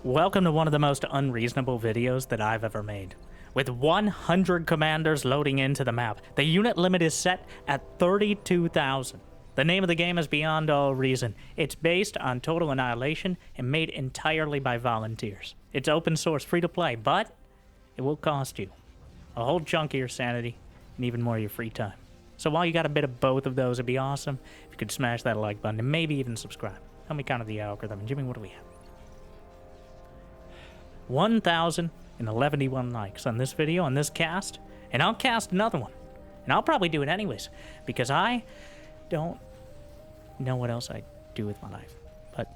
Welcome to one of the most unreasonable videos that I've ever made. With 100 commanders loading into the map, the unit limit is set at 32,000. The name of the game is beyond all reason. It's based on total annihilation and made entirely by volunteers. It's open source, free to play, but it will cost you a whole chunk of your sanity and even more of your free time. So while you got a bit of both of those, it'd be awesome if you could smash that like button and maybe even subscribe. Help me counter the algorithm. And Jimmy, what do we have? 1,011 likes on this video, on this cast, and I'll cast another one. And I'll probably do it anyways, because I don't know what else I do with my life. But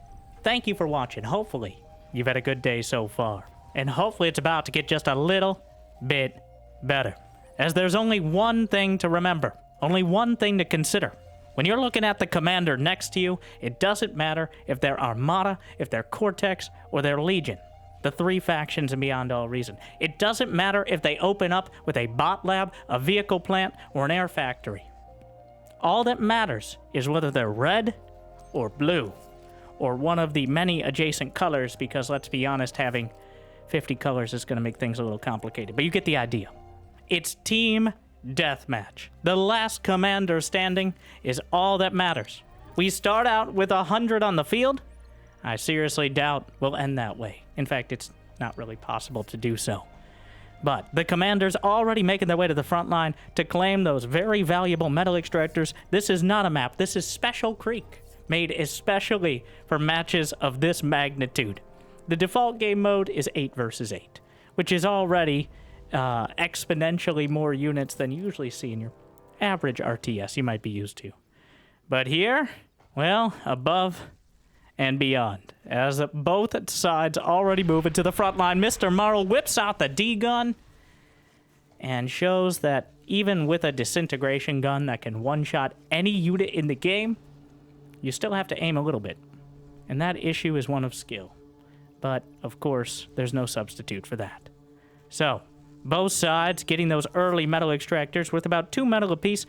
thank you for watching. Hopefully, you've had a good day so far. And hopefully it's about to get just a little bit better. As there's only one thing to remember, only one thing to consider. When you're looking at the commander next to you, it doesn't matter if they're Armada, if they're Cortex, or they're Legion. The three factions and beyond all reason. It doesn't matter if they open up with a bot lab, a vehicle plant, or an air factory. All that matters is whether they're red or blue, or one of the many adjacent colors, because let's be honest, having 50 colors is going to make things a little complicated. But you get the idea. It's team deathmatch. The last commander standing is all that matters. We start out with 100 on the field. I seriously doubt we'll end that way. In fact, it's not really possible to do so. But the commanders already making their way to the front line to claim those very valuable metal extractors. This is not a map. This is Special Creek, made especially for matches of this magnitude. The default game mode is 8 versus 8, which is already exponentially more units than you usually see in your average RTS you might be used to. But here, well, above and beyond, as both sides already move into the front line. Mr. Marl whips out the D-gun and shows that even with a disintegration gun that can one-shot any unit in the game, you still have to aim a little bit. And that issue is one of skill. But, of course, there's no substitute for that. So, both sides getting those early metal extractors worth about 2 metal apiece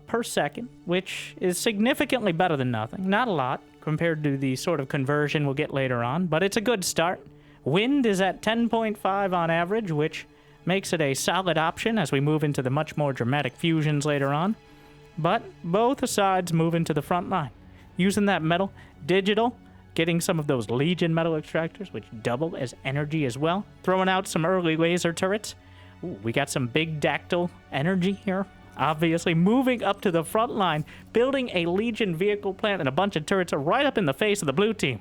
per second, which is significantly better than nothing. Not a lot compared to the sort of conversion we'll get later on, but it's a good start. Wind is at 10.5 on average, which makes it a solid option as we move into the much more dramatic fusions later on. But both sides move into the front line, using that metal, digital, getting some of those Legion metal extractors, which double as energy as well, throwing out some early laser turrets. Ooh, we got some big dactyl energy here. Obviously, moving up to the front line, building a Legion vehicle plant and a bunch of turrets right up in the face of the blue team.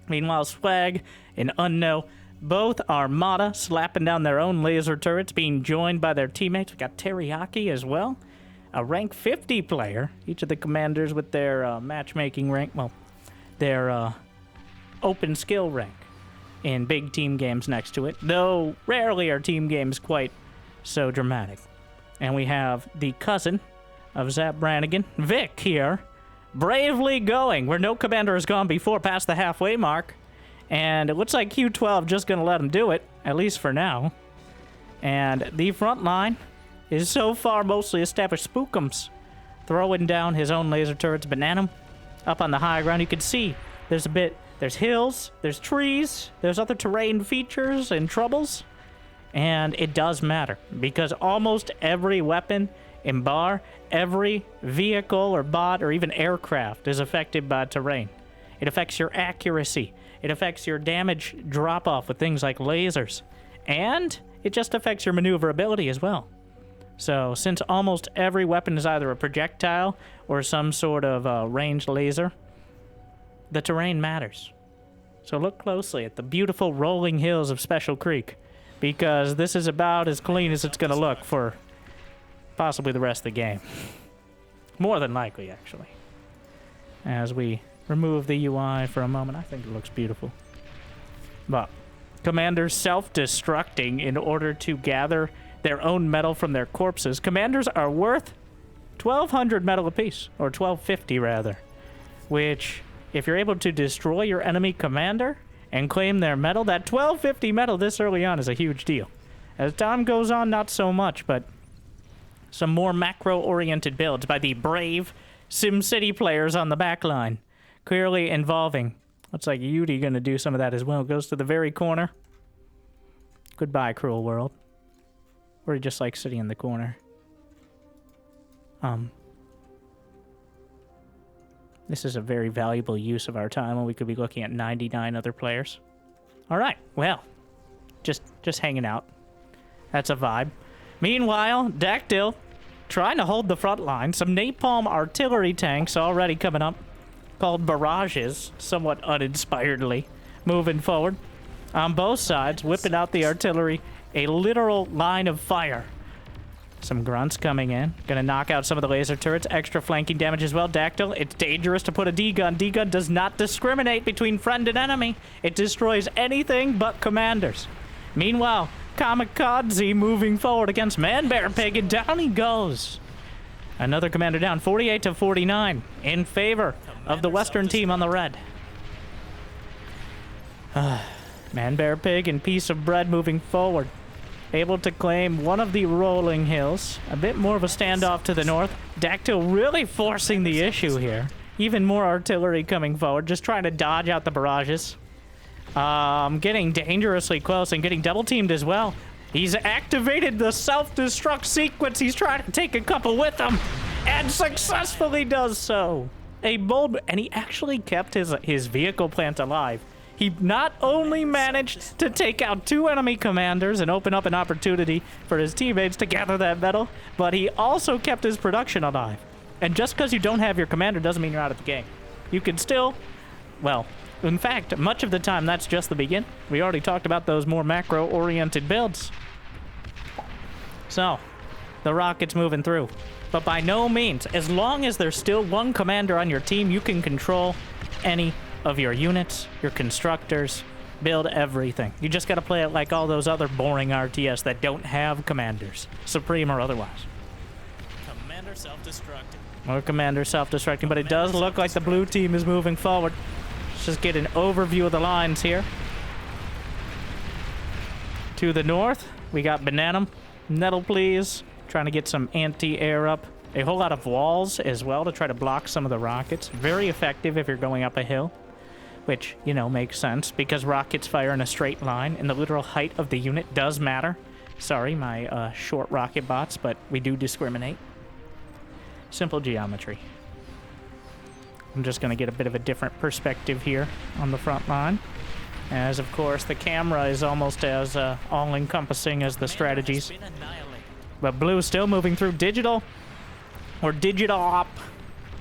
Meanwhile, Swag and Unknown, both Armada slapping down their own laser turrets, being joined by their teammates. We got Teriyaki as well, a rank 50 player. Each of the commanders with their matchmaking rank, well, their open skill rank in big team games next to it, though rarely are team games quite so dramatic. And we have the cousin of Zap Brannigan, Vic, here, bravely going where no commander has gone before, past the halfway mark. And it looks like Q12 just going to let him do it, at least for now. And the front line is so far mostly established. Spookums throwing down his own laser turrets. Bananum up on the high ground. You can see there's hills, there's trees, there's other terrain features and troubles. And it does matter, because almost every weapon in bar, every vehicle or bot or even aircraft is affected by terrain. It affects your accuracy. It affects your damage drop-off with things like lasers. And it just affects your maneuverability as well. So since almost every weapon is either a projectile or some sort of ranged laser, the terrain matters. So look closely at the beautiful rolling hills of Special Creek, because this is about as clean as it's going to look for possibly the rest of the game. More than likely, actually. As we remove the UI for a moment, I think it looks beautiful. But commanders self-destructing in order to gather their own metal from their corpses. Commanders are worth 1,200 metal apiece, or 1,250 rather, which, if you're able to destroy your enemy commander and claim their metal, that 1250 metal this early on is a huge deal. As time goes on, not so much, but some more macro-oriented builds by the brave SimCity players on the back line, clearly involving Looks like Yudi gonna do some of that as well. Goes to the very corner. Goodbye, cruel world. Or he just like sitting in the corner. This is a very valuable use of our time when we could be looking at 99 other players. All right, well, just hanging out. That's a vibe. Meanwhile, Dactyl trying to hold the front line. Some napalm artillery tanks already coming up, called barrages, somewhat uninspiredly, moving forward. On both sides, whipping out the artillery, a literal line of fire. Some grunts coming in. Gonna knock out some of the laser turrets. Extra flanking damage as well. Dactyl, it's dangerous to put a D-gun. D-gun does not discriminate between friend and enemy. It destroys anything but commanders. Meanwhile, Kamikaze moving forward against Man-Bear Pig, and down he goes. Another commander down, 48 to 49, in favor of the Western team on the red. Man-Bear Pig and Piece of Bread moving forward. Able to claim one of the rolling hills. A bit more of a standoff to the north. Dactyl really forcing the issue here. Even more artillery coming forward, just trying to dodge out the barrages. Getting dangerously close and getting double teamed as well. He's activated the self-destruct sequence. He's trying to take a couple with him and successfully does so. A bold, and he actually kept his vehicle plant alive. He not only managed to take out 2 enemy commanders and open up an opportunity for his teammates to gather that metal, but he also kept his production alive. And just because you don't have your commander doesn't mean you're out of the game. You can still, well, in fact, much of the time that's just the begin. We already talked about those more macro-oriented builds. So, the rocket's moving through. But by no means, as long as there's still one commander on your team, you can control any of your units, your constructors, build everything. You just gotta play it like all those other boring RTS that don't have commanders, Supreme or otherwise. Commander self-destructing. Or commander self-destructing, but it does look like the blue team is moving forward. Let's just get an overview of the lines here. To the north, we got Bananum, Nettle Please, trying to get some anti-air up. A whole lot of walls as well to try to block some of the rockets. Very effective if you're going up a hill. Which, you know, makes sense because rockets fire in a straight line and the literal height of the unit does matter. Sorry, my short rocket bots, but we do discriminate. Simple geometry. I'm just going to get a bit of a different perspective here on the front line. As, of course, the camera is almost as all-encompassing as the strategies. But blue still moving through digital. Or digital op.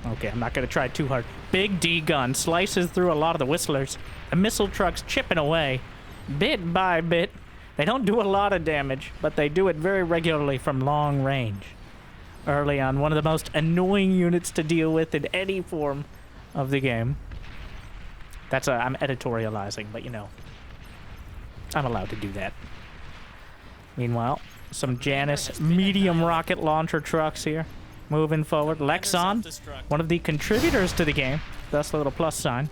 Okay, I'm not going to try too hard. Big D-gun slices through a lot of the whistlers. The missile trucks chipping away, bit by bit. They don't do a lot of damage, but they do it very regularly from long range. Early on, one of the most annoying units to deal with in any form of the game. I'm editorializing, but you know, I'm allowed to do that. Meanwhile, some Janus medium rocket launcher trucks here. Moving forward. Lexon, one of the contributors to the game, thus the little plus sign,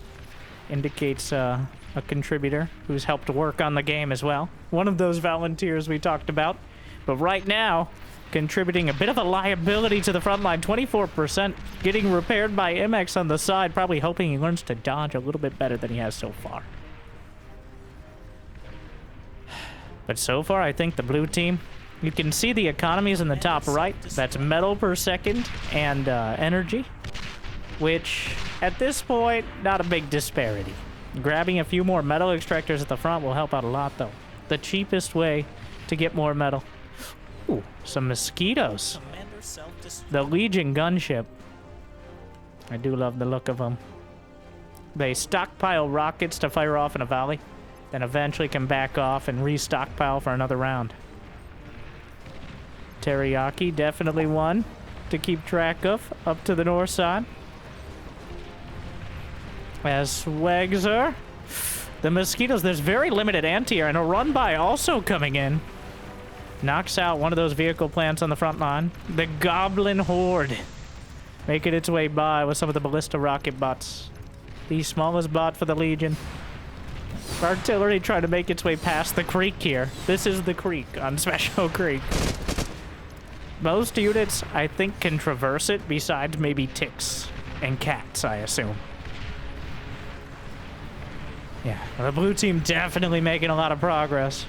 indicates a contributor who's helped work on the game as well. One of those volunteers we talked about. But right now, contributing a bit of a liability to the front line. 24% getting repaired by MX on the side, probably hoping he learns to dodge a little bit better than he has so far. But so far, I think the blue team, you can see the economies in the top right. That's metal per second and energy, which at this point, not a big disparity. Grabbing a few more metal extractors at the front will help out a lot, though. The cheapest way to get more metal. Ooh, some mosquitoes. The Legion gunship. I do love the look of them. They stockpile rockets to fire off in a volley, then eventually can back off and restockpile for another round. Teriyaki, definitely one to keep track of up to the north side. As Swagzer, the mosquitoes, there's very limited anti-air, and a run-by also coming in. Knocks out one of those vehicle plants on the front line. The Goblin Horde making its way by with some of the ballista rocket bots. The smallest bot for the Legion. Artillery trying to make its way past the creek here. This is the creek on Special Creek. Most units, I think, can traverse it, besides maybe ticks and cats, I assume. Yeah, the blue team definitely making a lot of progress.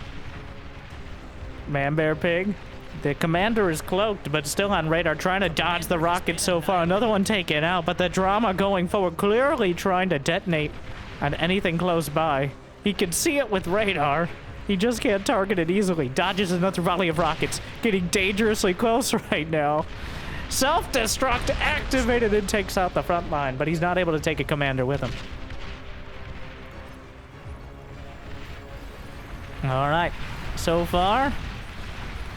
Man, bear, pig. The commander is cloaked, but still on radar, trying to dodge the rockets so far. Another one taken out, but the drama going forward, clearly trying to detonate on anything close by. He can see it with radar. He just can't target it easily. Dodges another volley of rockets, getting dangerously close right now. Self-destruct activated and takes out the front line, but he's not able to take a commander with him. All right, so far,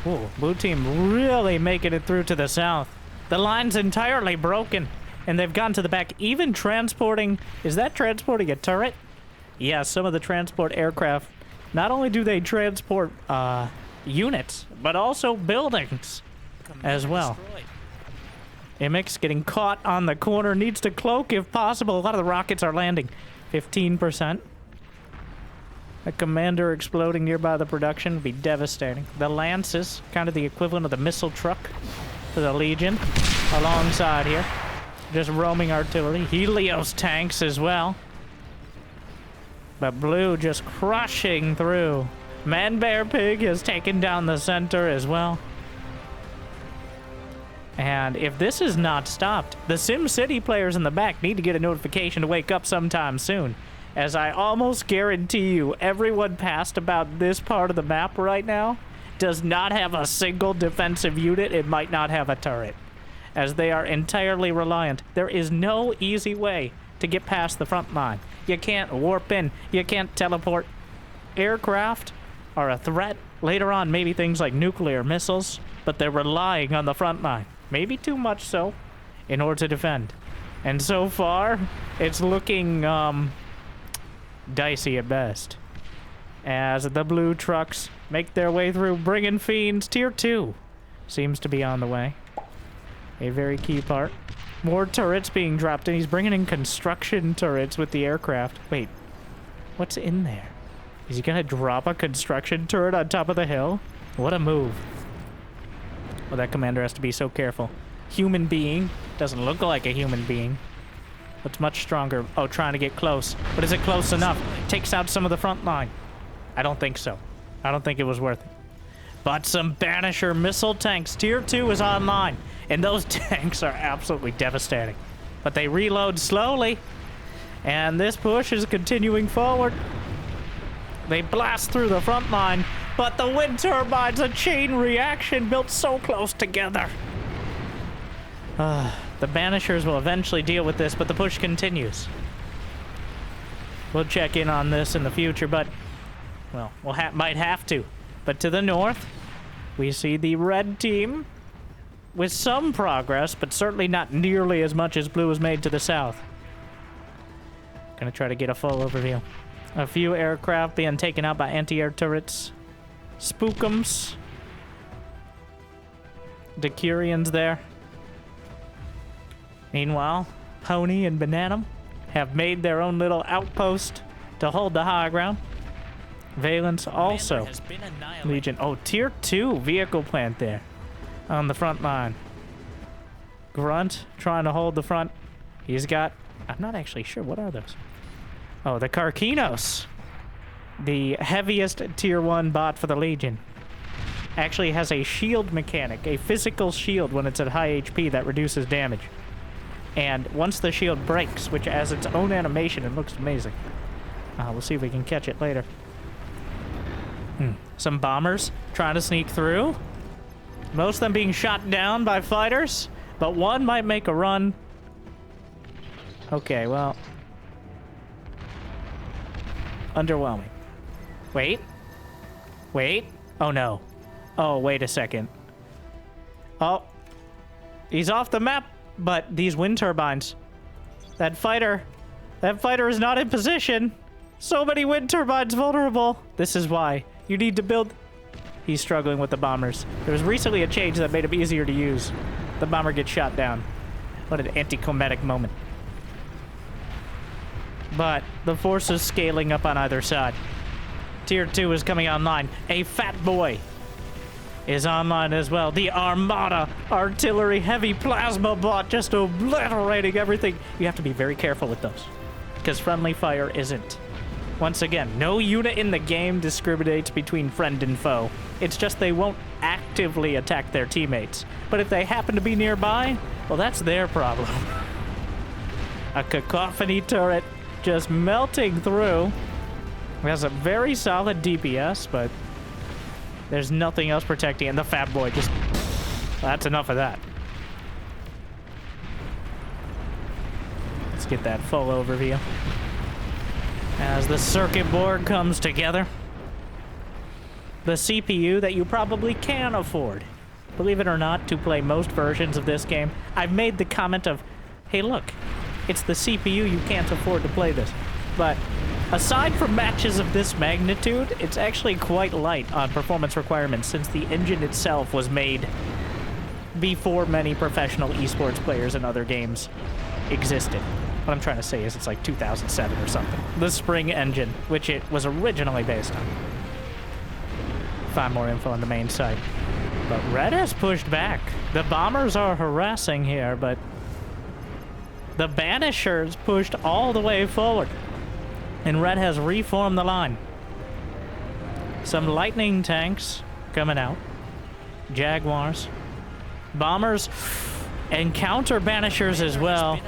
ooh, blue team really making it through to the south. The line's entirely broken, and they've gone to the back, even transporting, is that transporting a turret? Yeah, some of the transport aircraft, not only do they transport units, but also buildings as well. Imix getting caught on the corner, needs to cloak if possible. A lot of the rockets are landing. 15%. A commander exploding nearby the production would be devastating. The Lances, kind of the equivalent of the missile truck for the Legion, alongside here. Just roaming artillery. Helios tanks as well. But blue just crushing through. Man Bear Pig has taken down the center as well. And if this is not stopped, the SimCity players in the back need to get a notification to wake up sometime soon. As I almost guarantee you, everyone past about this part of the map right now does not have a single defensive unit. It might not have a turret, as they are entirely reliant. There is no easy way to get past the front line. You can't warp in. You can't teleport. Aircraft are a threat. Later on, maybe things like nuclear missiles, but they're relying on the front line. Maybe too much so, in order to defend. And so far, it's looking, dicey at best, as the blue trucks make their way through, bringing fiends. Tier 2 seems to be on the way. A very key part. More turrets being dropped, and he's bringing in construction turrets with the aircraft. Wait, what's in there? Is he gonna drop a construction turret on top of the hill? What a move. Well, that commander has to be so careful. Human being. Doesn't look like a human being. Looks much stronger. Oh, trying to get close. But is it close enough? Takes out some of the front line. I don't think so. I don't think it was worth it. But some Banisher missile tanks. Tier 2 is online. And those tanks are absolutely devastating. But they reload slowly. And this push is continuing forward. They blast through the front line. But the wind turbines, a chain reaction built so close together. The Banishers will eventually deal with this, but the push continues. We'll check in on this in the future, but, well, might have to. But to the north, we see the red team with some progress, but certainly not nearly as much as blue has made to the south. Gonna try to get a full overview. A few aircraft being taken out by anti-air turrets. Spookums. Decurions there. Meanwhile, Pony and Bananum have made their own little outpost to hold the high ground. Valence also. Legion. Oh, tier 2 vehicle plant there on the front line. Grunt trying to hold the front. He's got, I'm not actually sure, what are those? Oh, the Karkinos. The heaviest tier 1 bot for the Legion. Actually has a shield mechanic, a physical shield when it's at high HP that reduces damage. And once the shield breaks, which has its own animation, it looks amazing. We'll see if we can catch it later. Some bombers trying to sneak through. Most of them being shot down by fighters, but one might make a run. Okay, well. Underwhelming. Wait. Wait. Oh, no. Oh, wait a second. Oh. He's off the map. But these wind turbines, that fighter is not in position. So many wind turbines vulnerable. This is why you need to build. He's struggling with the bombers. There was recently a change that made him easier to use. The bomber gets shot down. What an anticlimactic moment. But the force is scaling up on either side. Tier 2 is coming online. A fat boy is online as well. The Armada artillery heavy plasma bot just obliterating everything. You have to be very careful with those, because friendly fire isn't Once again, no unit in the game discriminates between friend and foe. It's just they won't actively attack their teammates. But if they happen to be nearby, well, that's their problem. A cacophony turret just melting through. It has a very solid DPS, but there's nothing else protecting it. And the Fat Boy just... That's enough of that. Let's get that full overview. As the circuit board comes together, the CPU that you probably can afford, believe it or not, to play most versions of this game. I've made the comment of, hey look, it's the CPU, you can't afford to play this. But aside from matches of this magnitude, it's actually quite light on performance requirements since the engine itself was made before many professional esports players in other games existed. What I'm trying to say is it's like 2007 or something. The Spring engine, which it was originally based on. Find more info on the main site. But Red has pushed back. The bombers are harassing here, but the Banishers pushed all the way forward. And Red has reformed the line. Some lightning tanks coming out. Jaguars. Bombers and counter Banishers as well.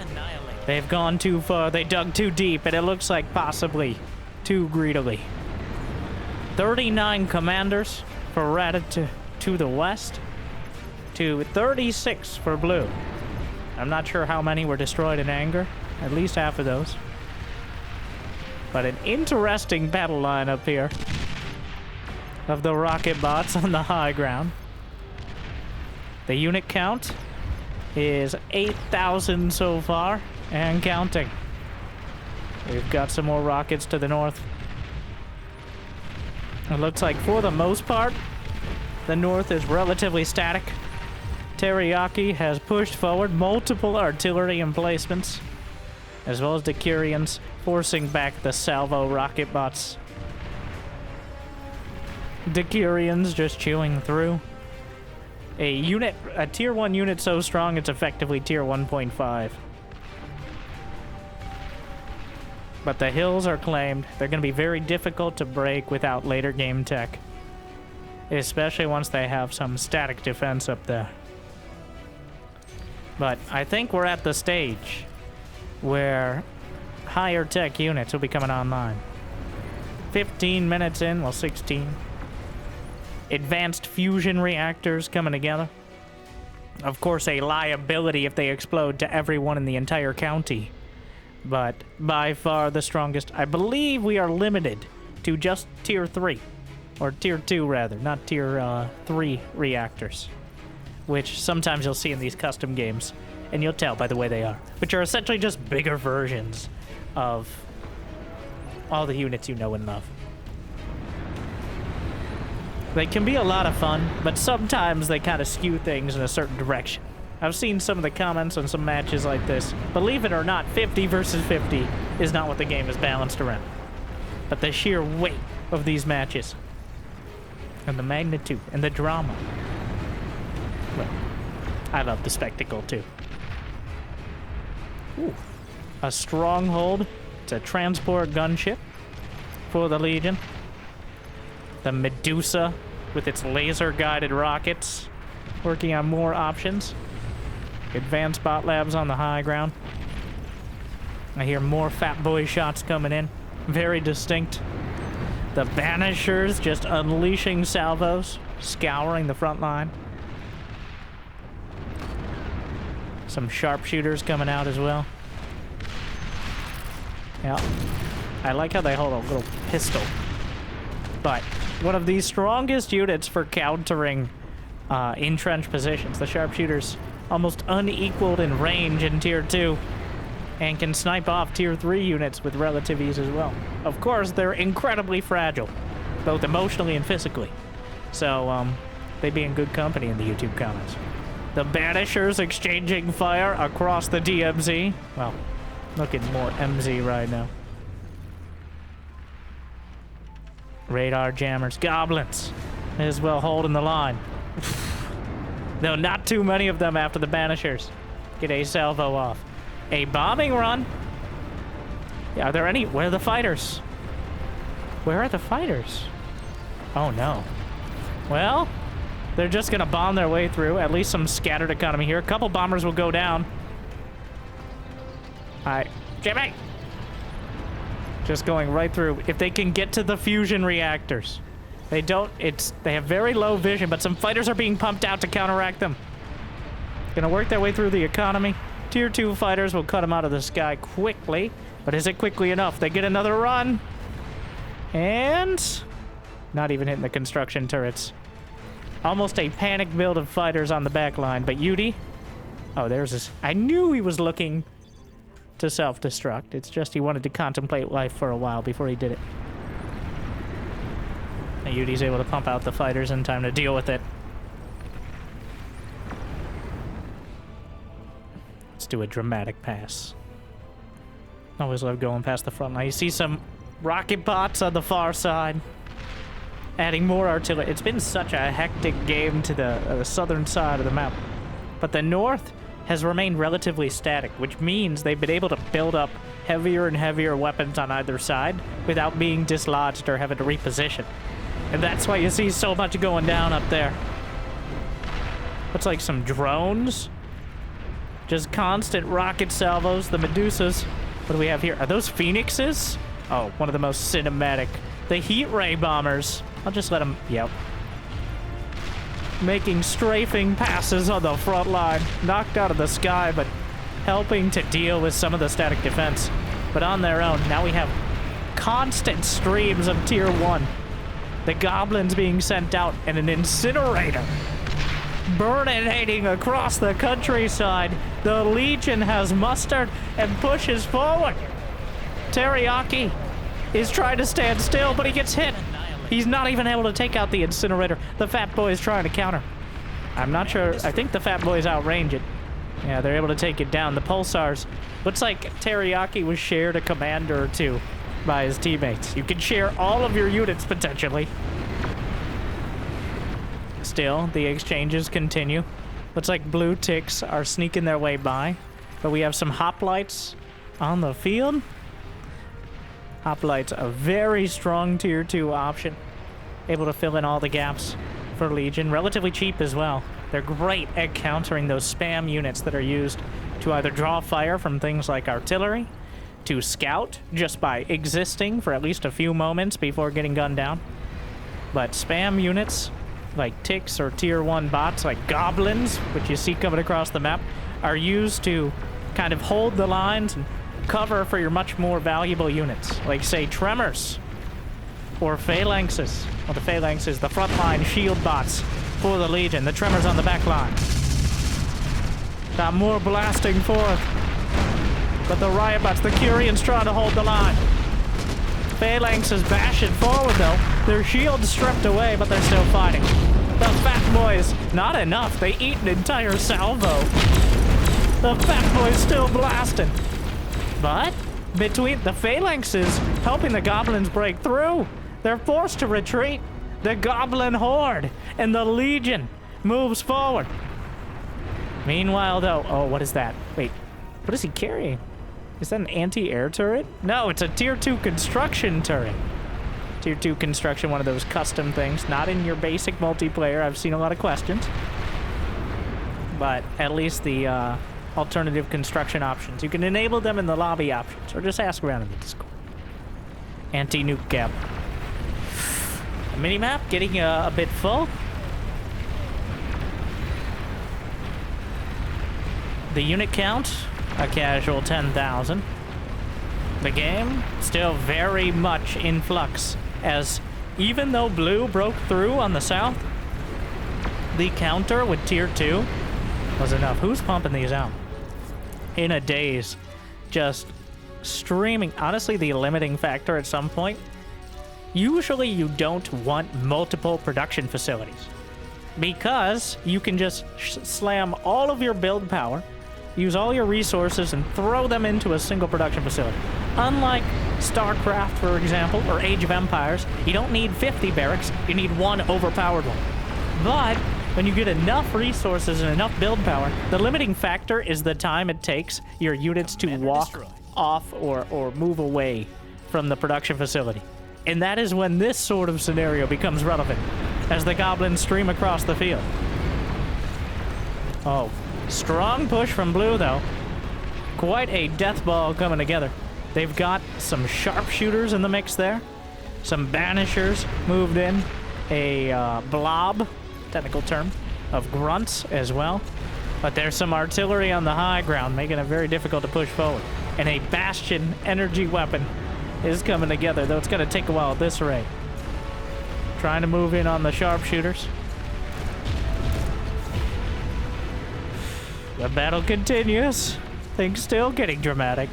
They've gone too far. They dug too deep, and it looks like possibly too greedily. 39 commanders for Red to the west, to 36 for Blue. I'm not sure how many were destroyed in anger. At least half of those. But an interesting battle line up here of the rocket bots on the high ground. The unit count is 8,000 so far. And counting. We've got some more rockets to the north. It looks like for the most part, the north is relatively static. Teriyaki has pushed forward multiple artillery emplacements, as well as Decurions forcing back the salvo rocket bots. Decurions just chewing through. A tier 1 unit so strong it's effectively tier 1.5. But the hills are claimed. They're going to be very difficult to break without later game tech. Especially once they have some static defense up there. But I think we're at the stage where higher tech units will be coming online. 15 minutes in, well 16. Advanced fusion reactors coming together. Of course, a liability if they explode to everyone in the entire county. But by far the strongest. I believe we are limited to just tier 3. Or tier 2 rather, not tier 3 reactors. Which sometimes you'll see in these custom games. And you'll tell by the way they are. Which are essentially just bigger versions of all the units you know and love. They can be a lot of fun, but sometimes they kind of skew things in a certain direction. I've seen some of the comments on some matches like this. Believe it or not, 50 versus 50 is not what the game is balanced around. But the sheer weight of these matches, and the magnitude, and the drama. Well, I love the spectacle too. Ooh. A stronghold. It's a transport gunship for the Legion. The Medusa with its laser-guided rockets, working on more options. Advanced bot labs on the high ground. I hear more Fat Boy shots coming in. Very distinct. The Banishers just unleashing salvos, scouring the front line. Some sharpshooters coming out as well. Yeah. I like how they hold a little pistol. But one of the strongest units for countering entrenched positions. The sharpshooters almost unequaled in range in tier 2 and can snipe off tier 3 units with relative ease as well. Of course, they're incredibly fragile, both emotionally and physically. So, they'd be in good company in the YouTube comments. The Banishers exchanging fire across the DMZ. Well, looking more MZ right now. Radar jammers, goblins, as well holding the line. No, not too many of them after the Banishers. Get a salvo off. A bombing run. Yeah, are there any? Where are the fighters? Where are the fighters? Oh no. Well, they're just gonna bomb their way through. At least some scattered economy here. A couple bombers will go down. Alright. Jimmy! Just going right through. If they can get to the fusion reactors. They don't, they have very low vision, but some fighters are being pumped out to counteract them. Gonna work their way through the economy. Tier 2 fighters will cut them out of the sky quickly. But is it quickly enough? They get another run. And not even hitting the construction turrets. Almost a panic build of fighters on the back line. But Yudi, oh, there's this. I knew he was looking to self-destruct. It's just he wanted to contemplate life for a while before he did it. And Yudi's able to pump out the fighters in time to deal with it. Let's do a dramatic pass. Always love going past the front line. You see some rocket bots on the far side. Adding more artillery. It's been such a hectic game to the southern side of the map. But the north has remained relatively static, which means they've been able to build up heavier and heavier weapons on either side without being dislodged or having to reposition. And that's why you see so much going down up there. Looks like some drones. Just constant rocket salvos, the Medusas. What do we have here? Are those Phoenixes? Oh, one of the most cinematic. The heat ray bombers. I'll just let them, yep. Making strafing passes on the front line. Knocked out of the sky, but helping to deal with some of the static defense. But on their own, now we have constant streams of Tier 1. The goblins being sent out and an incinerator burninating across the countryside. The Legion has mustered and pushes forward. Teriyaki is trying to stand still, but he gets hit. He's not even able to take out the incinerator. The Fat Boy is trying to counter. I'm not sure. I think the Fat Boys outrange it. Yeah, they're able to take it down. The Pulsars. Looks like Teriyaki was shared a commander or two by his teammates. You can share all of your units potentially. Still, the exchanges continue. Looks like blue ticks are sneaking their way by. But we have some hoplites on the field. Hoplites, a very strong Tier 2 option. Able to fill in all the gaps for Legion. Relatively cheap as well. They're great at countering those spam units that are used to either draw fire from things like artillery, to scout just by existing for at least a few moments before getting gunned down. But spam units like ticks or Tier 1 bots like goblins, which you see coming across the map, are used to kind of hold the lines and cover for your much more valuable units, like say tremors or phalanxes. Well, the phalanx is the frontline shield bots for the Legion. The tremors on the back line. Got more blasting forth. But the riot bots, the Curians trying to hold the line. Phalanx is bashing forward though. Their shields stripped away, but they're still fighting. The Fat Boys, not enough. They eat an entire salvo. The Fat Boys still blasting. But between the Phalanxes helping the Goblins break through, they're forced to retreat. The Goblin Horde and the Legion moves forward. Meanwhile though, oh, what is that? Wait, what is he carrying? Is that an anti-air turret? No, it's a Tier 2 construction turret. Tier 2 construction, one of those custom things. Not in your basic multiplayer. I've seen a lot of questions. But at least the alternative construction options. You can enable them in the lobby options, or just ask around in the Discord. Anti-nuke gap. The minimap getting a bit full. The unit count, a casual 10,000. The game still very much in flux, as even though blue broke through on the south, the counter with Tier 2 was enough. Who's pumping these out? In a daze, just streaming. Honestly, the limiting factor at some point, usually you don't want multiple production facilities because you can just slam all of your build power, use all your resources, and throw them into a single production facility. Unlike StarCraft, for example, or Age of Empires, you don't need 50 barracks, you need one overpowered one. But when you get enough resources and enough build power, the limiting factor is the time it takes your units to walk off or move away from the production facility. And that is when this sort of scenario becomes relevant, as the goblins stream across the field. Oh, strong push from blue, though. Quite a death ball coming together. They've got some sharpshooters in the mix there. Some banishers moved in. A blob, technical term, of grunts as well. But there's some artillery on the high ground, making it very difficult to push forward. And a bastion energy weapon is coming together, though it's going to take a while at this rate. Trying to move in on the sharpshooters. The battle continues. Things still getting dramatic.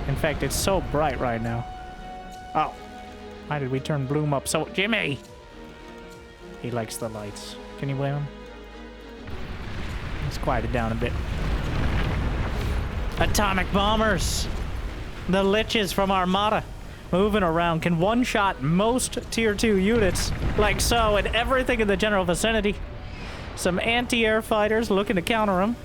In fact, it's so bright right now. Oh, why did we turn Bloom up so... Jimmy! He likes the lights. Can you blame him? Let's quiet it down a bit. Atomic bombers! The liches from Armada. Moving around can one-shot most Tier 2 units, like so, and everything in the general vicinity. Some anti-air fighters looking to counter them,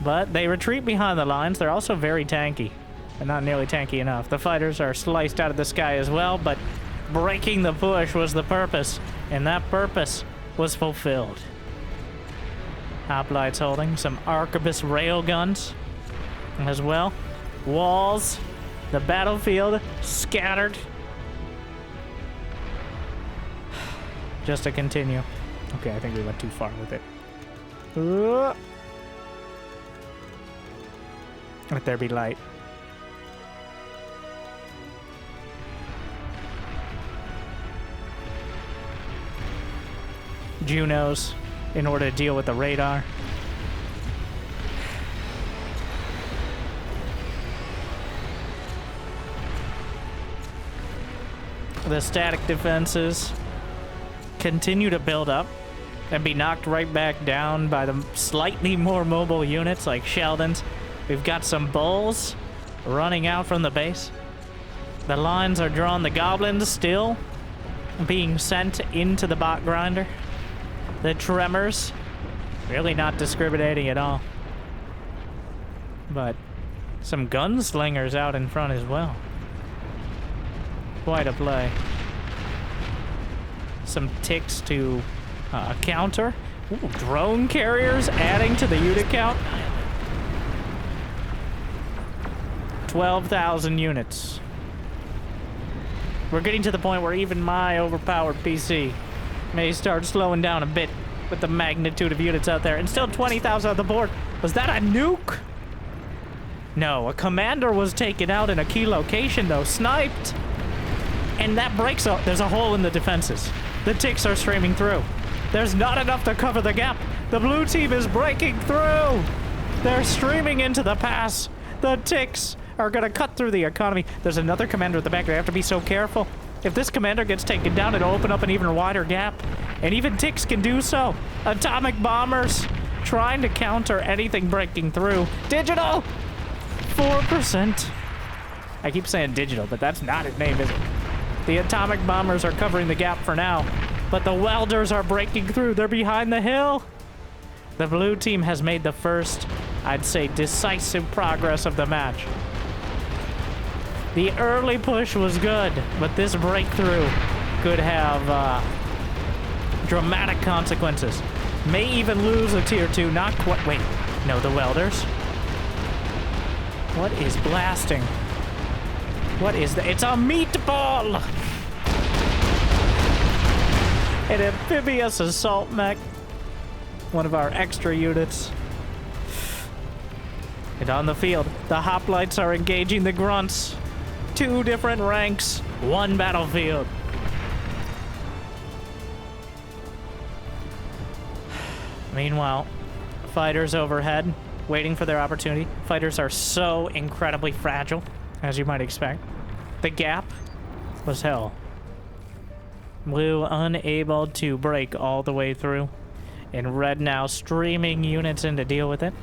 but they retreat behind the lines. They're also very tanky, and not nearly tanky enough. The fighters are sliced out of the sky as well, but breaking the push was the purpose, and that purpose was fulfilled. Hoplites holding some arquebus railguns as well. Walls, the battlefield scattered. Just to continue. Okay, I think we went too far with it. Let there be light. Junos in order to deal with the radar. The static defenses continue to build up and be knocked right back down by the slightly more mobile units like Sheldon's. We've got some bulls running out from the base. The lines are drawn. The goblins still being sent into the bot grinder. The tremors really not discriminating at all. But some gunslingers out in front as well. Quite a play. Some ticks to counter. Ooh, drone carriers adding to the unit count. 12,000 units. We're getting to the point where even my overpowered PC may start slowing down a bit with the magnitude of units out there. And still 20,000 on the board. Was that a nuke? No, a commander was taken out in a key location though, sniped. And that breaks up. There's a hole in the defenses. The ticks are streaming through. There's not enough to cover the gap. The blue team is breaking through. They're streaming into the pass. The ticks are gonna cut through the economy. There's another commander at the back. They have to be so careful. If this commander gets taken down, it'll open up an even wider gap. And even ticks can do so. Atomic bombers trying to counter anything breaking through. Digital! 4%. I keep saying digital, but that's not his name, is it? The atomic bombers are covering the gap for now, but the welders are breaking through. They're behind the hill. The blue team has made the first, I'd say, decisive progress of the match. The early push was good, but this breakthrough could have dramatic consequences. May even lose a tier 2, not quite. Wait, no, the welders. What is blasting? What is that? It's a meatball! An amphibious assault mech. One of our extra units. And on the field, the hoplites are engaging the grunts. 2 different ranks, 1 battlefield. Meanwhile, fighters overhead, waiting for their opportunity. Fighters are so incredibly fragile, as you might expect. The gap was hell. Blue unable to break all the way through. And red now streaming units in to deal with it.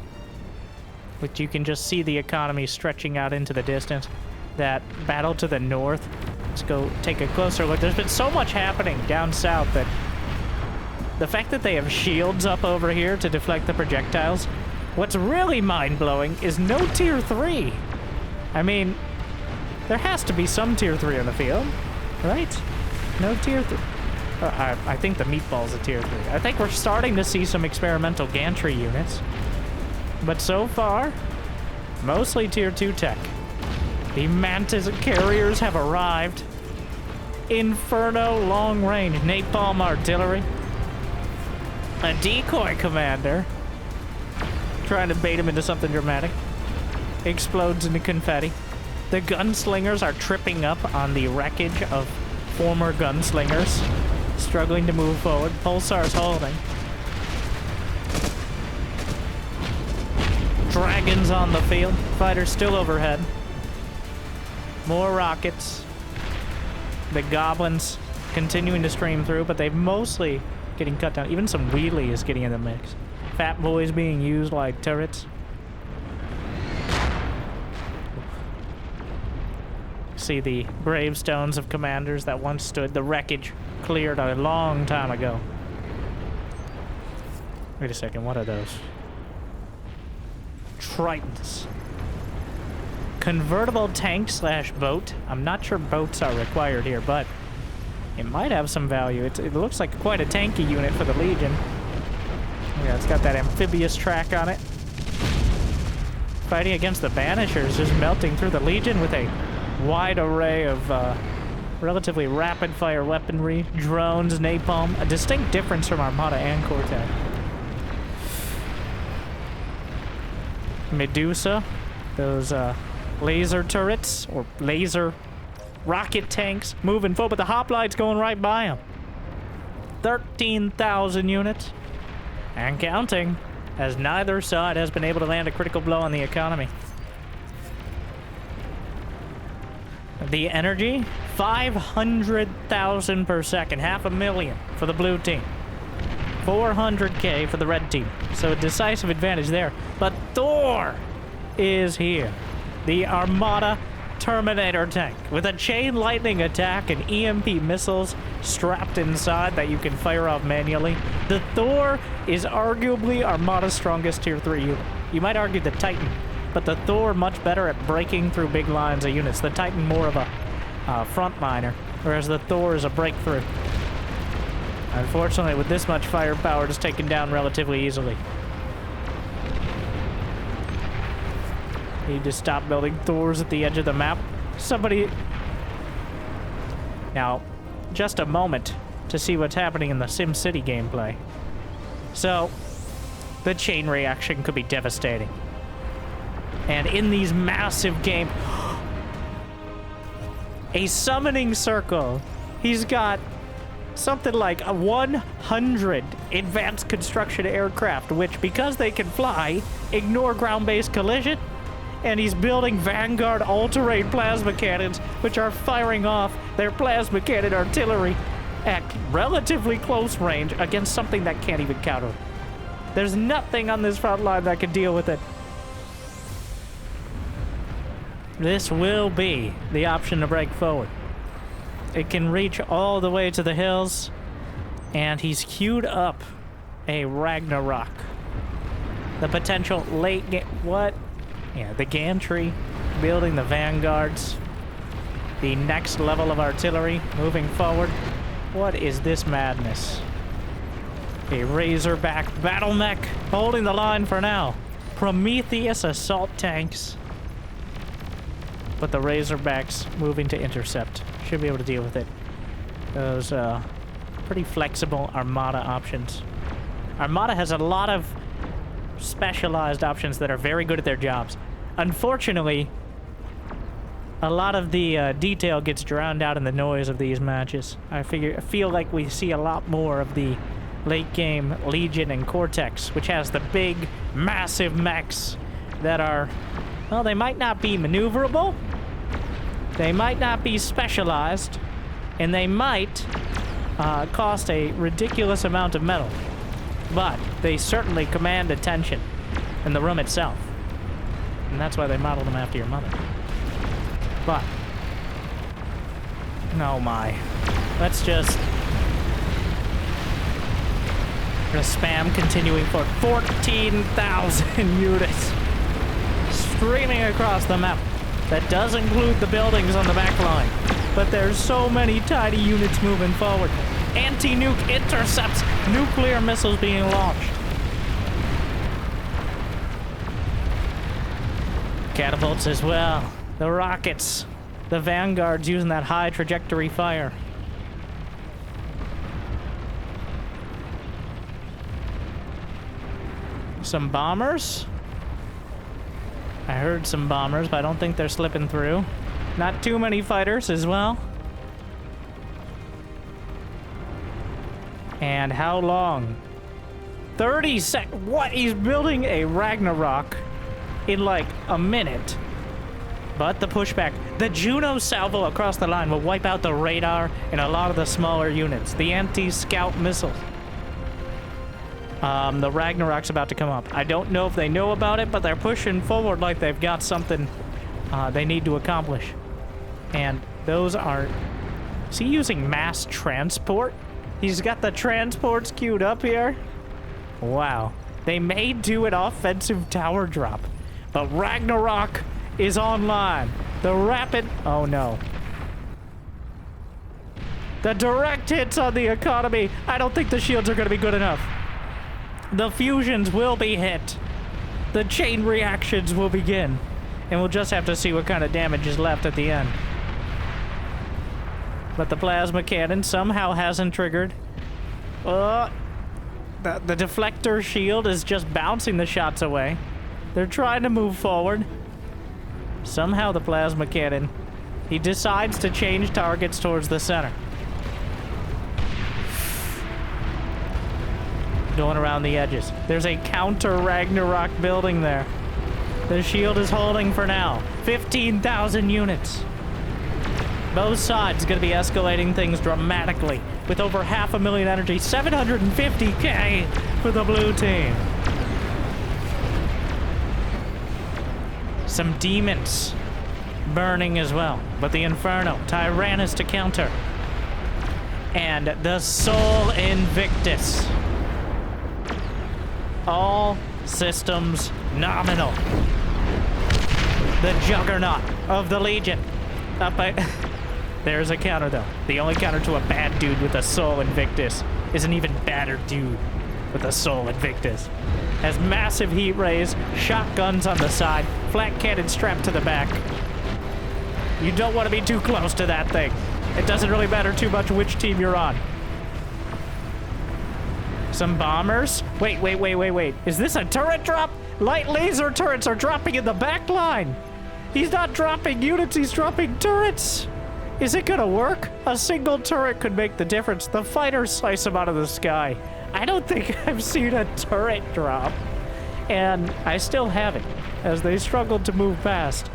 But you can just see the economy stretching out into the distance. That battle to the north. Let's go take a closer look. There's been so much happening down south that the fact that they have shields up over here to deflect the projectiles. What's really mind-blowing is no tier 3. I mean, There has to be some tier 3 on the field, right? No tier 3. I think the meatball's a tier 3. I think we're starting to see some experimental gantry units. But so far, mostly tier 2 tech. The Mantis carriers have arrived. Inferno long range napalm artillery. A decoy commander. Trying to bait him into something dramatic. Explodes into confetti. The gunslingers are tripping up on the wreckage of former gunslingers. Struggling to move forward. Pulsar's holding. Dragons on the field. Fighters still overhead. More rockets. The goblins continuing to stream through, but they're mostly getting cut down. Even some wheelie is getting in the mix. Fat boys being used like turrets. See the gravestones of commanders that once stood. The wreckage cleared a long time ago. Wait a second, what are those? Tritons. Convertible tank slash boat. I'm not sure boats are required here, but it might have some value. It looks like quite a tanky unit for the Legion. Yeah, it's got that amphibious track on it. Fighting against the Banishers, just melting through the Legion with a wide array of relatively rapid-fire weaponry, drones, napalm. A distinct difference from Armada and Cortec. Medusa, those laser turrets, or laser rocket tanks, moving forward, but the hoplites going right by them. 13,000 units. And counting, as neither side has been able to land a critical blow on the economy. The energy, 500,000 per second, 500,000 for the blue team. 400K for the red team. So a decisive advantage there. But Thor is here. The Armada Terminator tank with a chain lightning attack and EMP missiles strapped inside that you can fire off manually. The Thor is arguably Armada's strongest tier 3 unit. You might argue the Titan, but the Thor much better at breaking through big lines of units. The Titan more of a frontliner, whereas the Thor is a breakthrough. Unfortunately, with this much firepower, it's taken down relatively easily. Need to stop building Thors at the edge of the map. Somebody... Now, just a moment to see what's happening in the SimCity gameplay. So, the chain reaction could be devastating. And in these massive games... A summoning circle. He's got something like 100 advanced construction aircraft, which, because they can fly, ignore ground-based collision. And he's building Vanguard all-terrain plasma cannons, which are firing off their plasma cannon artillery at relatively close range against something that can't even counter it. There's nothing on this front line that can deal with it. This will be the option to break forward. It can reach all the way to the hills, and he's queued up a Ragnarok. The potential late game... What? Yeah, the gantry, building the vanguards, the next level of artillery, moving forward. What is this madness? A Razorback battle mech, holding the line for now. Prometheus assault tanks. But the Razorbacks moving to intercept. Should be able to deal with it. Those, pretty flexible Armada options. Armada has a lot of specialized options that are very good at their jobs. Unfortunately, a lot of the detail gets drowned out in the noise of these matches. I feel like we see a lot more of the late game Legion and Cortex, which has the big, massive mechs that are, well, they might not be maneuverable, they might not be specialized, and they might cost a ridiculous amount of metal. But they certainly command attention in the room itself. And that's why they modeled them after your mother. But, oh my. Let's just... We're gonna spam continuing for 14,000 units. Streaming across the map. That does include the buildings on the back line. But there's so many tiny units moving forward. Anti-nuke intercepts nuclear missiles being launched. Catapults as well. The rockets. The vanguards using that high trajectory fire. Some bombers? I heard some bombers, but I don't think they're slipping through. Not too many fighters as well. And how long? 30 seconds. What? He's building a Ragnarok in like a minute. But the pushback. The Juno salvo across the line will wipe out the radar and a lot of the smaller units. The anti-scout missiles. The Ragnarok's about to come up. I don't know if they know about it, but they're pushing forward like they've got something they need to accomplish. And those are... Is he using mass transport? He's got the transports queued up here. Wow. They may do an offensive tower drop, but Ragnarok is online. The rapid... Oh, no. The direct hits on the economy. I don't think the shields are going to be good enough. The fusions will be hit. The chain reactions will begin. And we'll just have to see what kind of damage is left at the end. But the plasma cannon somehow hasn't triggered. The deflector shield is just bouncing the shots away. They're trying to move forward. Somehow the plasma cannon, he decides to change targets towards the center. Going around the edges. There's a counter Ragnarok building there. The shield is holding for now. 15,000 units. Both sides going to be escalating things dramatically with over 500,000 energy. 750k for the blue team. Some demons burning as well. But the Inferno, Tyrannus to counter. And the Sol Invictus. All systems nominal. The juggernaut of the Legion. Up by... There's a counter, though. The only counter to a bad dude with a Sol Invictus is an even badder dude with a Sol Invictus. Has massive heat rays, shotguns on the side, flat cannon strapped to the back. You don't want to be too close to that thing. It doesn't really matter too much which team you're on. Some bombers? Wait. Is this a turret drop? Light laser turrets are dropping in the back line. He's not dropping units, he's dropping turrets. Is it gonna work? A single turret could make the difference. The fighters slice them out of the sky. I don't think I've seen a turret drop. And I still haven't, as they struggled to move past.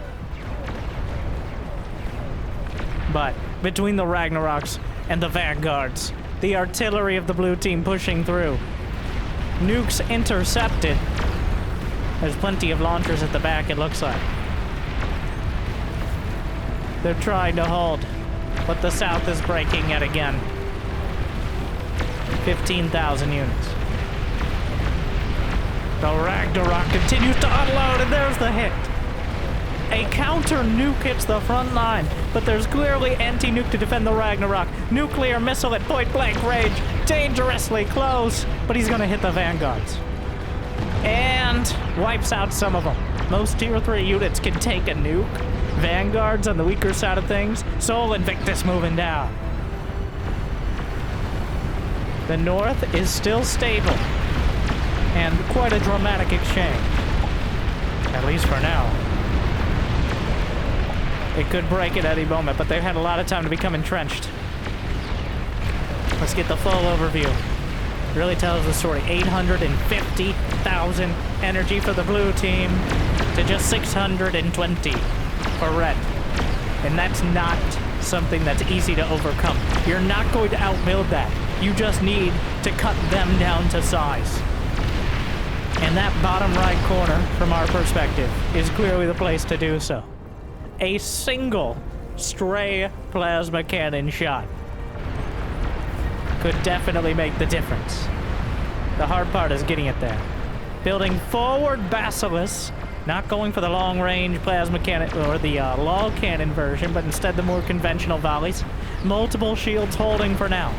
But between the Ragnaroks and the Vanguards, the artillery of the blue team pushing through. Nukes intercepted. There's plenty of launchers at the back, it looks like. They're trying to hold, but the south is breaking yet again. 15,000 units. The Ragnarok continues to unload, and there's the hit. A counter nuke hits the front line, but there's clearly anti-nuke to defend the Ragnarok. Nuclear missile at point-blank range, dangerously close, but he's gonna hit the Vanguards. And wipes out some of them. Most tier 3 units can take a nuke. Vanguards on the weaker side of things. Sol Invictus moving down. The north is still stable. And quite a dramatic exchange. At least for now. It could break at any moment, but they've had a lot of time to become entrenched. Let's get the full overview. It really tells the story. 850,000 energy for the blue team to just 620 for red. And that's not something that's easy to overcome. You're not going to outbuild that. You just need to cut them down to size. And that bottom right corner, from our perspective, is clearly the place to do so. A single stray plasma cannon shot could definitely make the difference. The hard part is getting it there. Building forward Basilisk Not going for the long-range plasma cannon or the log cannon version, but instead the more conventional volleys. Multiple shields holding for now.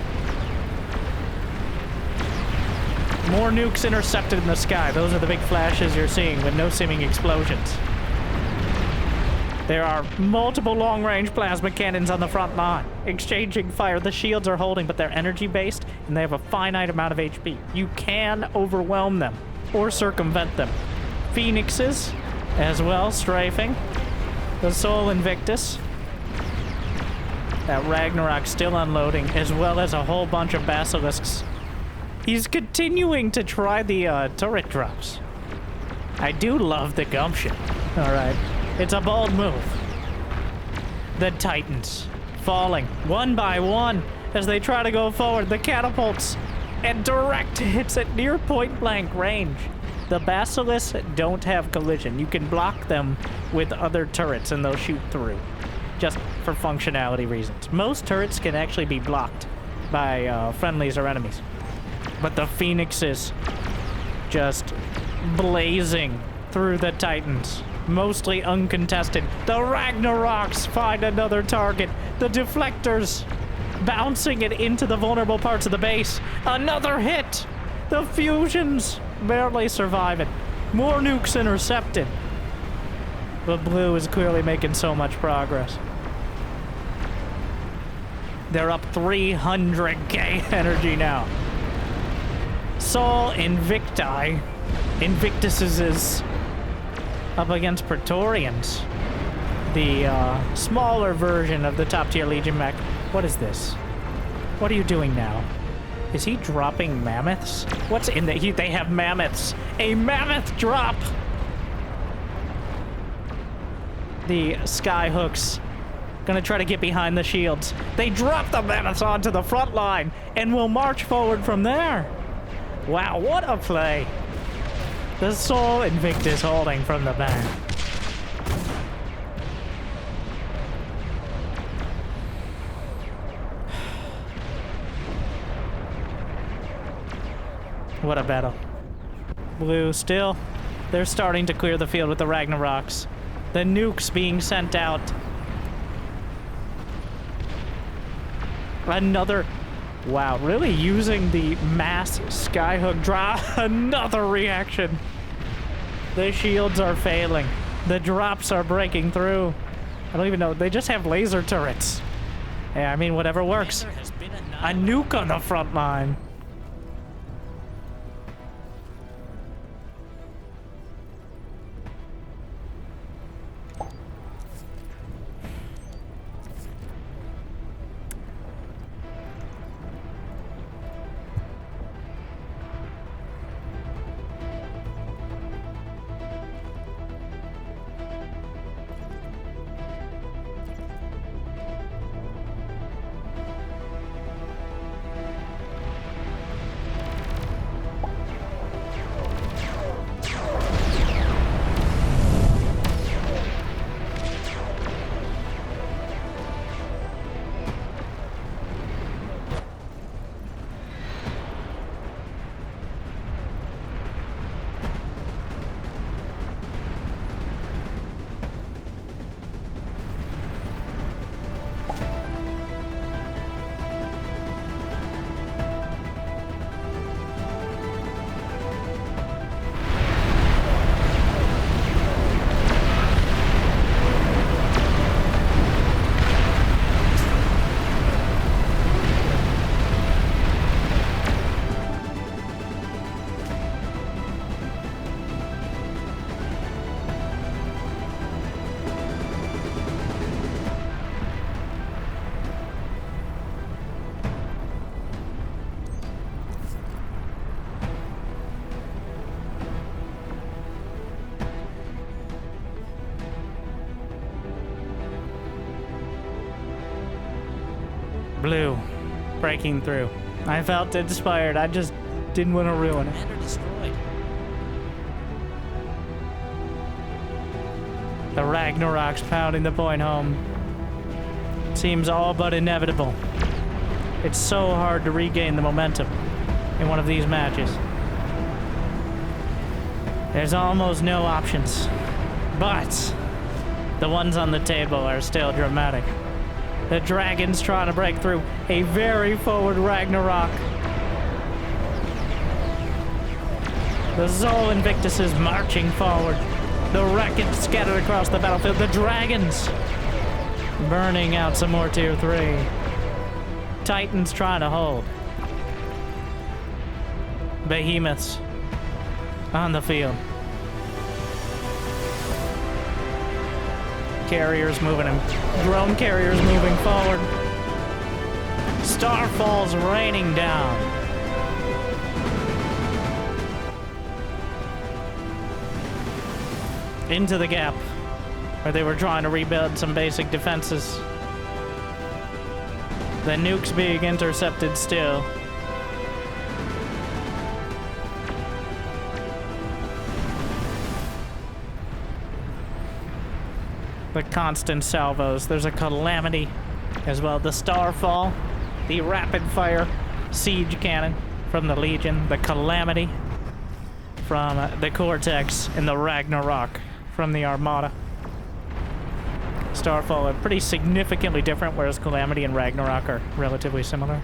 More nukes intercepted in the sky. Those are the big flashes you're seeing with no seeming explosions. There are multiple long-range plasma cannons on the front line, exchanging fire. The shields are holding, but they're energy-based, and they have a finite amount of HP. You can overwhelm them or circumvent them. Phoenixes, as well, strafing. The Soul Invictus. That Ragnarok still unloading, as well as a whole bunch of Basilisks. He's continuing to try the turret drops. I do love the gumption. All right. It's a bold move. The Titans falling one by one as they try to go forward. The catapults and direct hits at near point blank range. The Basilisks don't have collision. You can block them with other turrets and they'll shoot through, just for functionality reasons. Most turrets can actually be blocked by friendlies or enemies. But the Phoenixes just blazing through the Titans. Mostly uncontested. The Ragnaroks find another target. The deflectors bouncing it into the vulnerable parts of the base. Another hit. The fusions barely survive it. More nukes intercepted. But Blue is clearly making so much progress. They're up 300k energy now. Sol Invicti. Invictuses is up against Praetorians. The smaller version of the top tier Legion mech. What is this? What are you doing now? Is he dropping mammoths? What's in the... They have mammoths. A mammoth drop! The skyhooks gonna try to get behind the shields. They drop the mammoths onto the front line and will march forward from there. Wow, what a play. The Soul Invictus holding from the back. What a battle. Blue still. They're starting to clear the field with the Ragnaroks. The nukes being sent out. Another... Wow, really using the mass skyhook drop. Another reaction. The shields are failing. The drops are breaking through. I don't even know. They just have laser turrets. Yeah, I mean, whatever works. A nuke on the front line. Blue, breaking through. I felt inspired. I just didn't want to ruin it. Commander destroyed. The Ragnarok's pounding the point home. Seems all but inevitable. It's so hard to regain the momentum in one of these matches. There's almost no options. But the ones on the table are still dramatic. The dragon's trying to break through a very forward Ragnarok. The Zol Invictus is marching forward. The wreckage scattered across the battlefield. The dragons burning out some more tier 3. Titans trying to hold. Behemoths on the field. Carriers moving him. Drone carriers moving forward. Starfall's raining down. Into the gap where they were trying to rebuild some basic defenses. The nukes being intercepted still. The constant salvos. There's a calamity as well. The Starfall, the rapid fire siege cannon from the Legion, the calamity from the Cortex, and the Ragnarok from the Armada. Starfall are pretty significantly different, whereas Calamity and Ragnarok are relatively similar.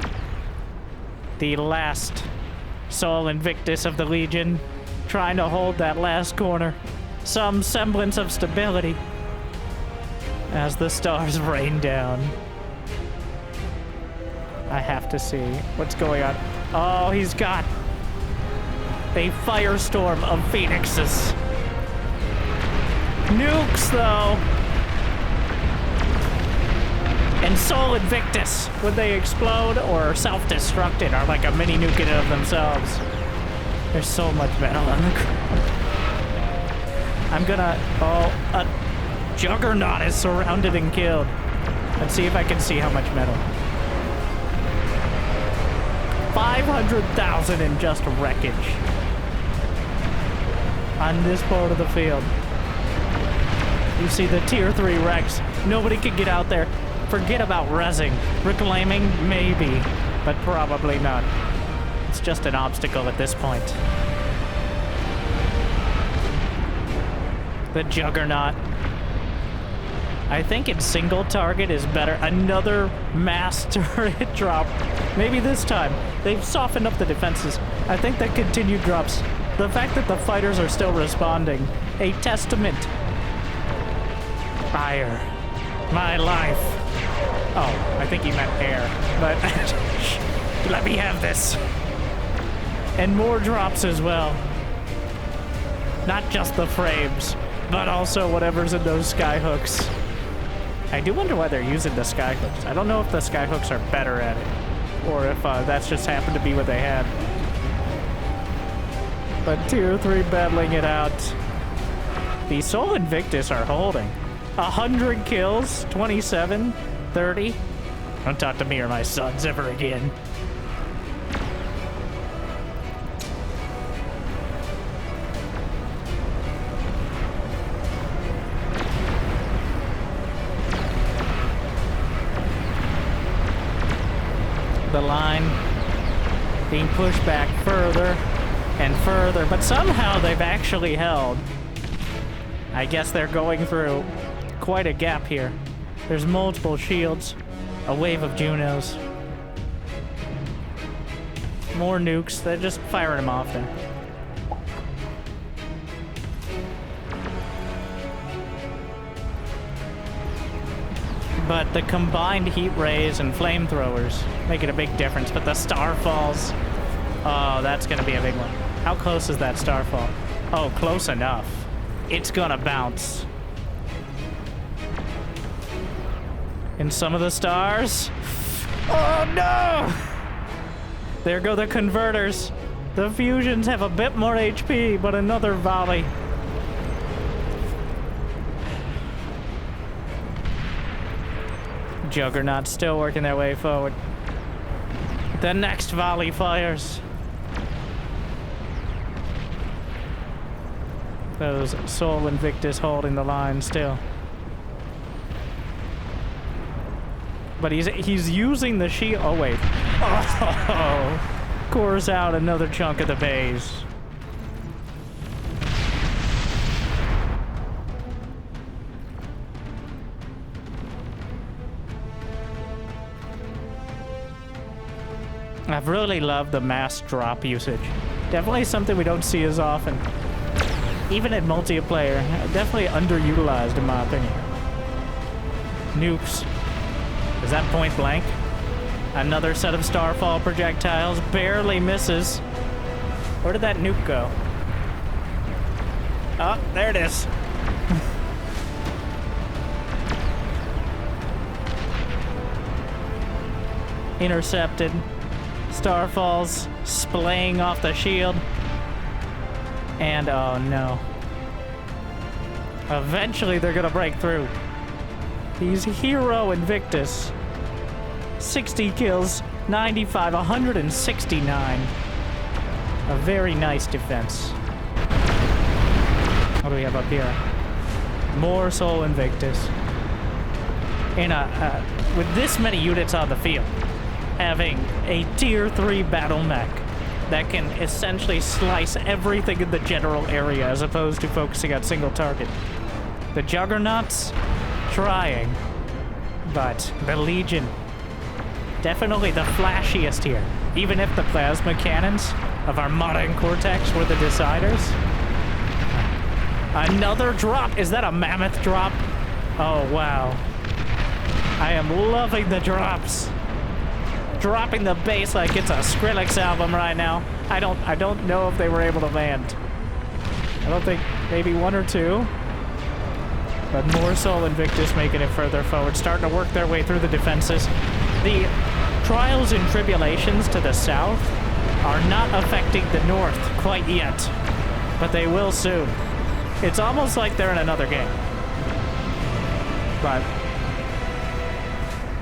The last Sol Invictus of the Legion, trying to hold that last corner. Some semblance of stability as the stars rain down. I have to see what's going on. Oh, he's got a firestorm of phoenixes. Nukes, though. And Sol Invictus, when they explode or self-destructed, are like a mini nuke in and of themselves. There's so much metal on the ground. I'm gonna... Oh, a Juggernaut is surrounded and killed. Let's see if I can see how much metal. 500,000 in just wreckage on this part of the field. You see the tier 3 wrecks. Nobody can get out there. Forget about rezzing. Reclaiming, maybe, but probably not. It's just an obstacle at this point. The Juggernaut. I think its single target is better. Another mass turret drop. Maybe this time. They've softened up the defenses. I think that continued drops. The fact that the fighters are still responding. A testament. Fire. My life. Oh, I think he meant air. But let me have this. And more drops as well. Not just the frames, but also whatever's in those skyhooks. I do wonder why they're using the skyhooks. I don't know if the skyhooks are better at it, or if that's just happened to be what they had. But tier 3 battling it out. The Sol Invictus are holding. 100 kills, 27, 30. Don't talk to me or my sons ever again. The line being pushed back further and further, but somehow they've actually held. I guess they're going through quite a gap here. There's multiple shields, a wave of Junos, more nukes. They're just firing them off there. But the combined heat rays and flamethrowers make it a big difference. But the Starfalls, oh, that's gonna be a big one. How close is that Starfall? Oh, close enough. It's gonna bounce. And some of the stars. Oh no! There go the converters. The fusions have a bit more HP, but another volley. Juggernauts still working their way forward. The next volley fires. Those Sol Invictus holding the line still. But he's using the shield. Oh wait. Oh, cores out another chunk of the base. I've really loved the mass drop usage. Definitely something we don't see as often. Even in multiplayer, definitely underutilized in my opinion. Nukes. Is that point blank? Another set of Starfall projectiles, barely misses. Where did that nuke go? Oh, there it is. Intercepted. Starfalls splaying off the shield. And oh no. Eventually they're gonna break through. He's Hero Invictus. 60 kills, 95, 169. A very nice defense. What do we have up here? More Soul Invictus. In with this many units on the field, having a tier 3 battle mech that can essentially slice everything in the general area as opposed to focusing on single target. The Juggernauts, trying, but the Legion, definitely the flashiest here. Even if the plasma cannons of our modern Cortex were the deciders. Another drop! Is that a mammoth drop? Oh, wow. I am loving the drops. Dropping the bass like it's a Skrillex album right now. I don't know if they were able to land. I don't think, maybe one or two. But more Soul Invictus making it further forward, starting to work their way through the defenses. The trials and tribulations to the south are not affecting the north quite yet, but they will soon. It's almost like they're in another game. But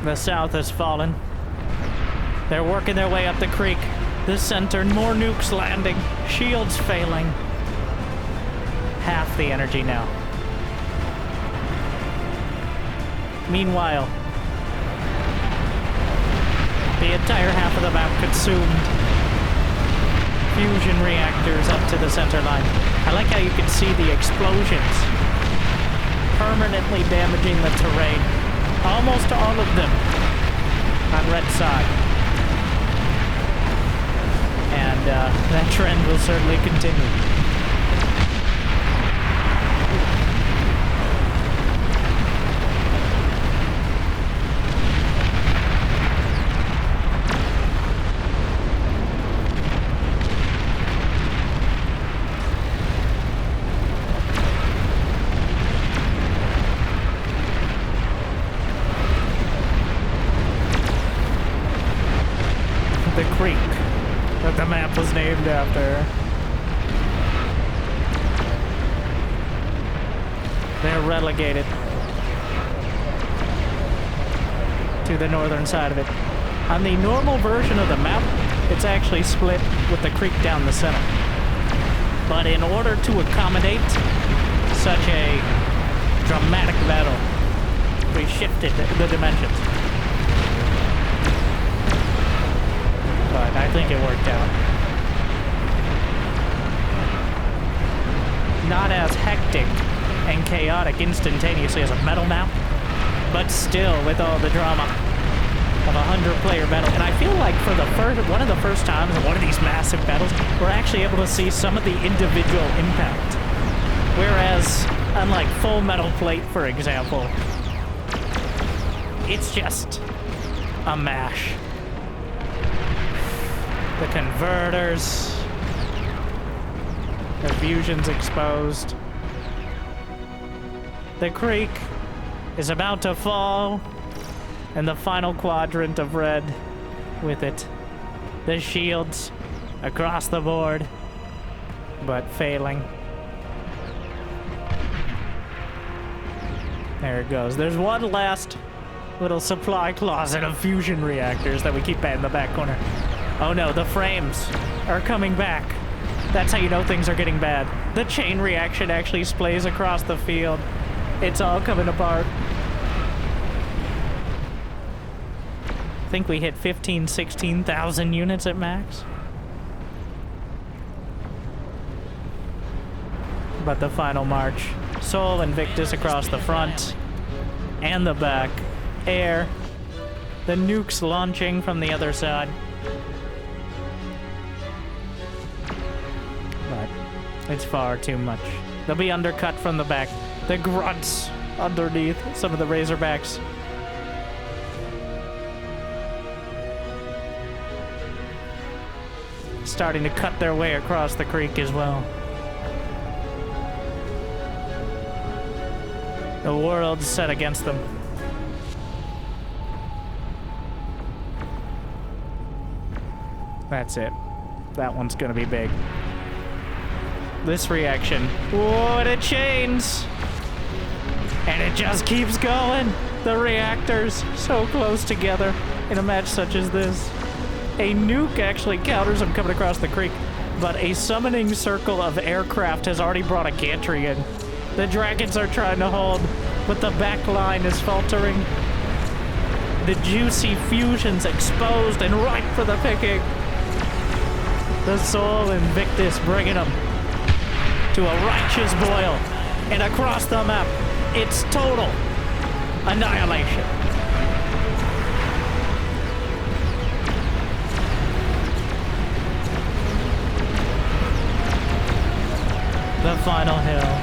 the south has fallen. They're working their way up the creek. The center, more nukes landing. Shields failing. Half the energy now. Meanwhile, the entire half of the map consumed. Fusion reactors up to the center line. I like how you can see the explosions permanently damaging the terrain. Almost all of them on red side. And that trend will certainly continue. The creek that the map was named after. They're relegated to the northern side of it. On the normal version of the map, it's actually split with the creek down the center. But in order to accommodate such a dramatic battle, we shifted the dimensions. But I think it worked out. Not as hectic and chaotic instantaneously as a metal map, but still with all the drama of a 100-player battle. And I feel like for the one of the first times in one of these massive battles, we're actually able to see some of the individual impact. Whereas, unlike Full Metal Plate, for example, it's just a mash. The converters, the fusion's exposed. The creek is about to fall, and the final quadrant of red with it. The shields across the board, but failing. There it goes. There's one last little supply closet of fusion reactors that we keep in the back corner. Oh no, the frames are coming back. That's how you know things are getting bad. The chain reaction actually splays across the field. It's all coming apart. I think we hit 15,000, 16,000 units at max. But the final march. Soul Invictus across the front and the back. Air. The nukes launching from the other side. It's far too much. They'll be undercut from the back. The grunts underneath some of the Razorbacks. Starting to cut their way across the creek as well. The world's set against them. That's it. That one's gonna be big. This reaction. What a chains! And it just keeps going. The reactors so close together in a match such as this. A nuke actually counters them coming across the creek, but a summoning circle of aircraft has already brought a gantry in. The dragons are trying to hold, but the back line is faltering. The juicy fusion's exposed and ripe for the picking. The Soul Invictus bringing them to a righteous boil. And across the map, it's total annihilation. The final hill.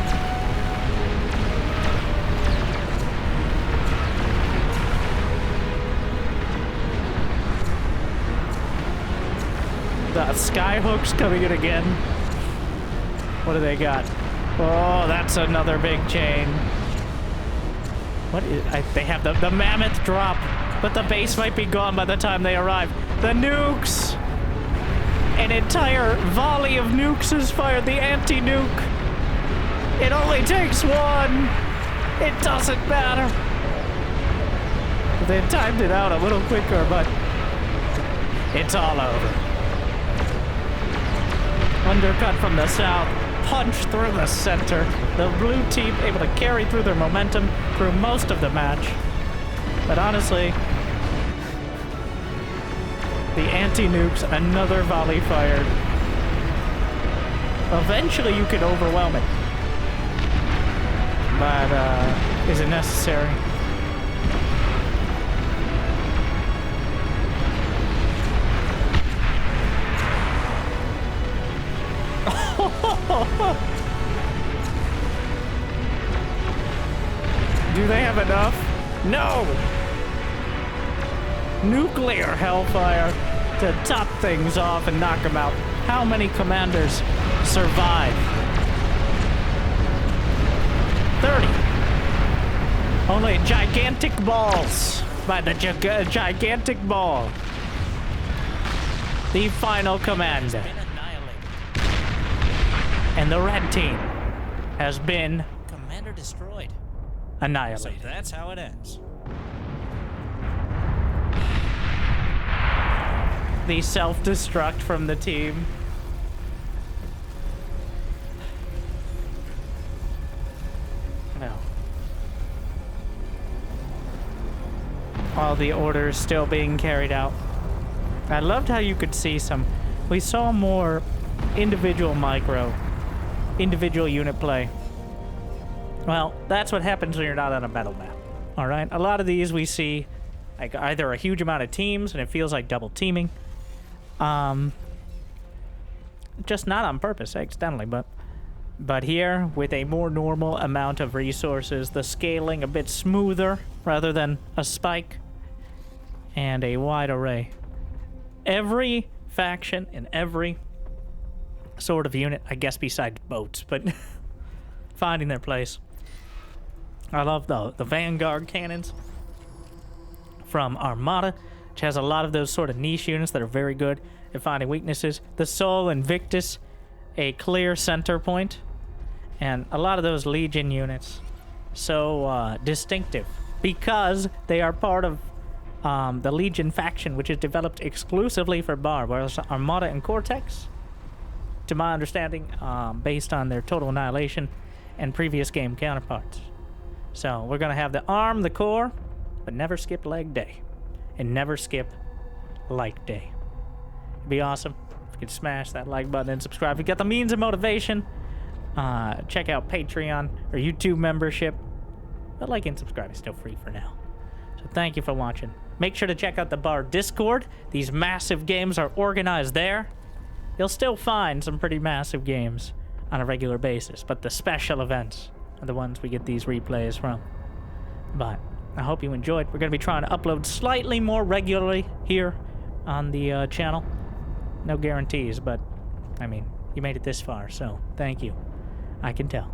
The skyhooks coming in again. What do they got? Oh, that's another big chain. What is... they have the mammoth drop, but the base might be gone by the time they arrive. The nukes! An entire volley of nukes is fired. The anti-nuke. It only takes one. It doesn't matter. They timed it out a little quicker, but it's all over. Undercut from the south, punch through the center. The blue team able to carry through their momentum through most of the match. But honestly, the anti-nukes, another volley fired. Eventually you can overwhelm it. But, is it necessary? Do they have enough? No! Nuclear hellfire to top things off and knock them out. How many commanders survive? 30. Only gigantic balls by the gigantic ball. The final commander. And the red team has been Commander destroyed. annihilated. So that's how it ends. The self-destruct from the team. No. All the orders still being carried out. I loved how you could see some... We saw more individual unit play. Well, that's what happens when you're not on a battle map. Alright? A lot of these we see like either a huge amount of teams and it feels like double teaming. Just not on purpose, accidentally, but here, with a more normal amount of resources, the scaling a bit smoother rather than a spike, and a wide array. Every faction and every sort of unit, I guess besides boats, but finding their place. I love the Vanguard cannons from Armada, which has a lot of those sort of niche units that are very good at finding weaknesses. The Soul Invictus, a clear center point, and a lot of those Legion units, so distinctive because they are part of the Legion faction, which is developed exclusively for Bar, whereas Armada and Cortex, to my understanding, based on their Total Annihilation and previous game counterparts. So we're gonna have the arm, the core, but never skip leg day, and never skip light day. It'd be awesome if you could smash that like button and subscribe. If you got the means of motivation, check out Patreon or YouTube membership. But like and subscribe is still free for now. So thank you for watching. Make sure to check out the Bar Discord. These massive games are organized there. You'll still find some pretty massive games on a regular basis, but the special events are the ones we get these replays from. But I hope you enjoyed. We're going to be trying to upload slightly more regularly here on the channel. No guarantees, but I mean, you made it this far, so thank you. I can tell.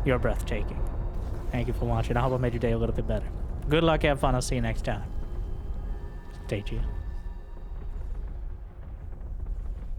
You're breathtaking. Thank you for watching. I hope I made your day a little bit better. Good luck, have fun. I'll see you next time. Stay tuned.